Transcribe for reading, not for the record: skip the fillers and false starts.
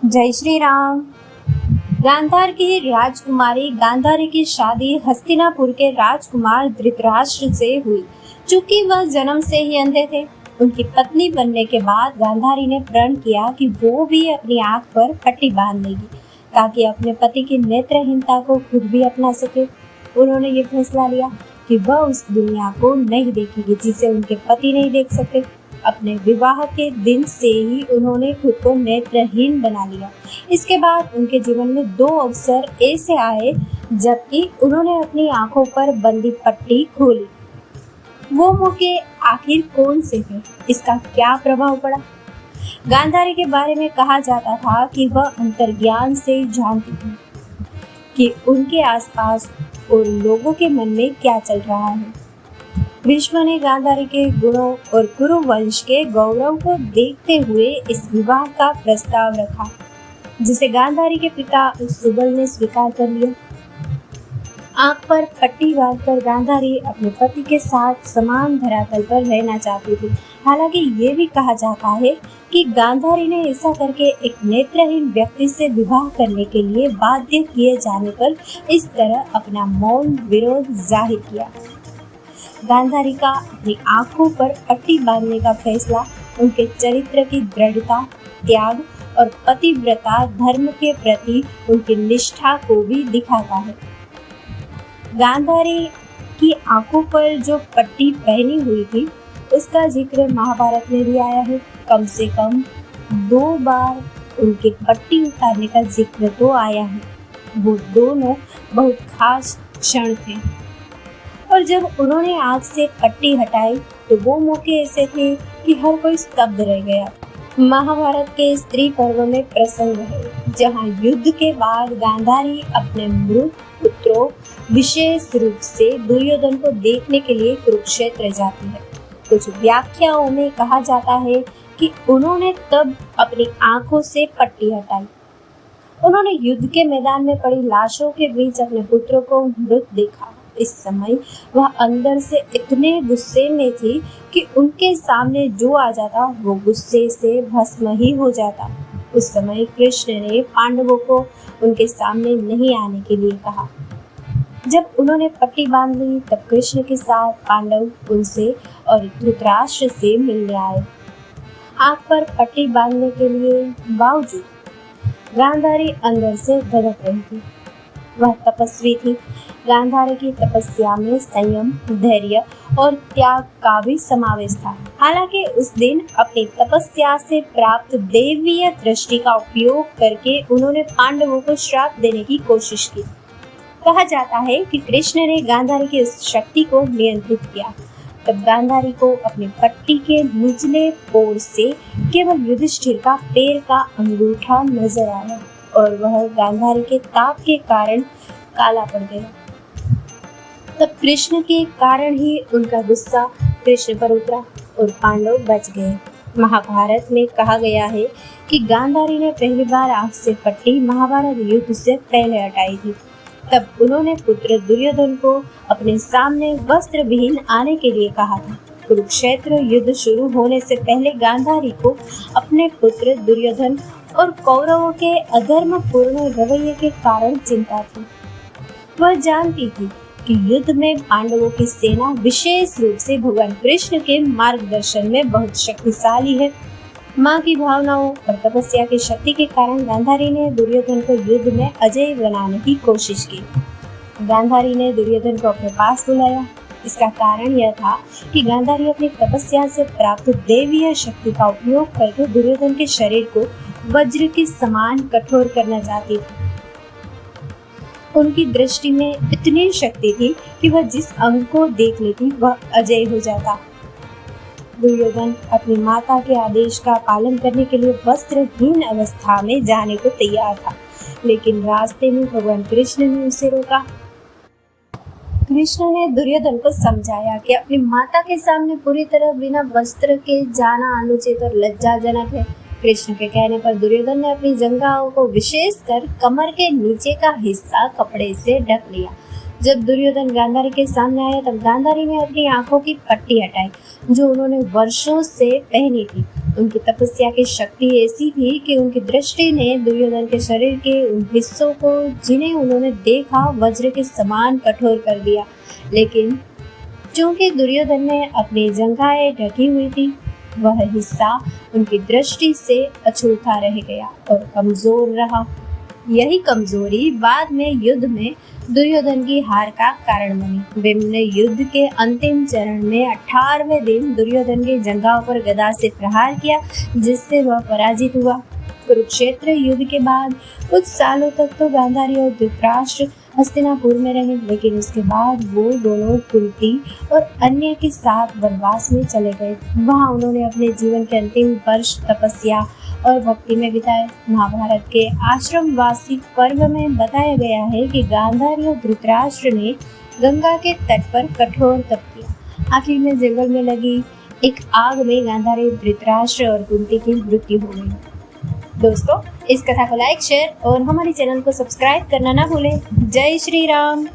जय श्री राम। गांधार की राजकुमारी गांधारी की शादी हस्तिनापुर के राजकुमार धृतराष्ट्र से हुई। चूंकि वह जन्म से ही अंधे थे, उनकी पत्नी बनने के बाद गांधारी ने प्रण किया कि वो भी अपनी आंख पर पट्टी बांध लेगी ताकि अपने पति की नेत्रहीनता को खुद भी अपना सके। उन्होंने ये फैसला लिया कि वह उस दुनिया को नहीं देखेगी जिसे उनके पति नहीं देख सकते। अपने विवाह के दिन से ही उन्होंने खुद को नेत्रहीन बना लिया। इसके बाद उनके जीवन में दो अवसर ऐसे आए जबकि उन्होंने अपनी आंखों पर बंदी पट्टी खोली। वो मौके आखिर कौन से थे? इसका क्या प्रभाव पड़ा? गांधारी के बारे में कहा जाता था कि वह अंतर्ज्ञान से जानती थी कि उनके आसपास और लोगों के मन में क्या चल रहा है। विश्व ने गांधारी के गुणों और कुरु वंश के गौरव को देखते हुए इस विवाह का प्रस्ताव रखा, जिसे गांधारी के पिता सुबल ने स्वीकार कर लिया। आंख पर पट्टी बांधकर गांधारी अपने पति के साथ समान धरातल पर रहना चाहती थी। हालांकि ये भी कहा जाता है कि गांधारी ने ऐसा करके एक नेत्रहीन व्यक्ति से विवाह करने के लिए बाध्य किए जाने पर इस तरह अपना मौन विरोध जाहिर किया। गांधारी का अपनी आंखों पर पट्टी बांधने का फैसला उनके चरित्र की दृढ़ता, त्याग और पतिव्रता धर्म के प्रति उनकी निष्ठा को भी दिखाता है। गांधारी की आंखों पर जो पट्टी पहनी हुई थी उसका जिक्र महाभारत में भी आया है। कम से कम 2 बार उनके पट्टी उतारने का जिक्र तो आया है। वो दोनों बहुत खास क्षण थे और जब उन्होंने आंख से पट्टी हटाई तो वो मौके ऐसे थे कि हर कोई स्तब्ध रह गया। महाभारत के स्त्री पर्व में प्रसंग है जहाँ युद्ध के बाद गांधारी अपने मृत पुत्रों विशेष रूप से दुर्योधन को देखने के लिए कुरुक्षेत्र जाती है। कुछ व्याख्याओं में कहा जाता है कि उन्होंने तब अपनी आंखों से पट्टी हटाई। उन्होंने युद्ध के मैदान में पड़ी लाशों के बीच अपने पुत्रों को मृत देखा। इस समय वह अंदर से इतने गुस्से में थी कि उनके सामने जो आ जाता वो गुस्से से भस्म ही हो जाता। उस समय कृष्ण ने पांडवों को उनके सामने नहीं आने के लिए कहा। जब उन्होंने पट्टी बांध ली तब कृष्ण के साथ पांडव उनसे और धृतराष्ट्र से मिलने आए। आंख पर पट्टी बांधने के लिए बावजूद गांधारी अंदर से धड़क रही थी। वह तपस्वी थी। गांधारी की तपस्या में संयम, धैर्य और त्याग का भी समावेश था। हालांकि उस दिन अपनी तपस्या से प्राप्त दैवीय दृष्टि का उपयोग करके उन्होंने पांडवों को श्राप देने की कोशिश की। कहा जाता है कि कृष्ण ने गांधारी की उस शक्ति को नियंत्रित किया। तब गांधारी को अपनी पट्टी के निचले पोर से केवल युधिष्ठिर का पैर का अंगूठा नजर आया और वह गांधारी के ताप के कारण काला पड़ गया। तब कृष्ण के कारण ही उनका गुस्सा कृष्ण पर उतरा और पांडव बच गए। महाभारत में कहा गया है कि गांधारी ने पहली बार आंख से पट्टी महाभारत युद्ध से पहले हटाई थी। तब उन्होंने पुत्र दुर्योधन को अपने सामने वस्त्र विहीन आने के लिए कहा था। कुरुक्षेत्र युद्ध शुरू होने से पहले गांधारी को अपने पुत्र दुर्योधन और कौरवों के अधर्मपूर्ण रवैये के कारण चिंता थी। वह जानती थी कि युद्ध में पांडवों की सेना विशेष रूप से भगवान कृष्ण के मार्गदर्शन में बहुत शक्तिशाली है। माँ की भावनाओं और तपस्या की शक्ति के कारण गांधारी ने दुर्योधन को युद्ध में अजय बनाने की कोशिश की। गांधारी ने दुर्योधन को अपने पास बुलाया। इसका कारण यह था कि गांधारी अपनी तपस्या से प्राप्त दैवीय शक्ति का उपयोग करके दुर्योधन के शरीर को वज्र के समान कठोर करना चाहती थी। उनकी दृष्टि में इतनी शक्ति थी कि वह जिस अंग को देख लेती वह अजय हो जाता। दुर्योधन अपनी माता के आदेश का पालन करने के लिए वस्त्रहीन अवस्था में जाने को तैयार था, लेकिन रास्ते में भगवान कृष्ण ने उसे रोका। कृष्ण ने दुर्योधन को समझाया कि अपनी माता के सामने पूरी तरह बिना वस्त्र के जाना अनुचित और लज्जाजनक है। कृष्ण के कहने पर दुर्योधन ने अपनी जंघाओं को विशेषकर कमर के नीचे का हिस्सा कपड़े से ढक लिया। जब दुर्योधन गांधारी के सामने आया तब गांधारी ने अपनी आंखों की पट्टी हटाई जो उन्होंने वर्षों से पहनी थी उनकी तपस्या की शक्ति ऐसी थी कि उनकी दृष्टि ने दुर्योधन के शरीर के उन हिस्सों को जिन्हें उन्होंने देखा वज्र के समान कठोर कर दिया। लेकिन चूंकि दुर्योधन ने अपनी जंघाएं ढकी हुई थी, वह हिस्सा उनकी दृष्टि से अछूता रह गया और कमजोर रहा। यही कमजोरी बाद में युद्ध में दुर्योधन की हार का कारण बनी। भीम ने युद्ध के अंतिम चरण में 18वें दिन दुर्योधन की जंघाओं पर गदा से प्रहार किया, जिससे वह पराजित हुआ। कुरुक्षेत्र युद्ध के बाद कुछ सालों तक तो गांधारी और धृतराष्ट्र हस्तिनापुर में रहे, लेकिन उसके बाद वो दोनों कुंती और अन्य के साथ वनवास में चले गए। वहाँ उन्होंने अपने जीवन के अंतिम वर्ष तपस्या और भक्ति में बिताए। महाभारत के आश्रमवासी पर्व में बताया गया है कि गांधारी और धृतराष्ट्र ने गंगा के तट पर कठोर तप किया। आखिर में जंगल में लगी एक आग में गांधारी, धृतराष्ट्र और कुंती की मृत्यु हो गई। दोस्तों, इस कथा को लाइक, शेयर और हमारे चैनल को सब्सक्राइब करना ना भूलें। जय श्री राम।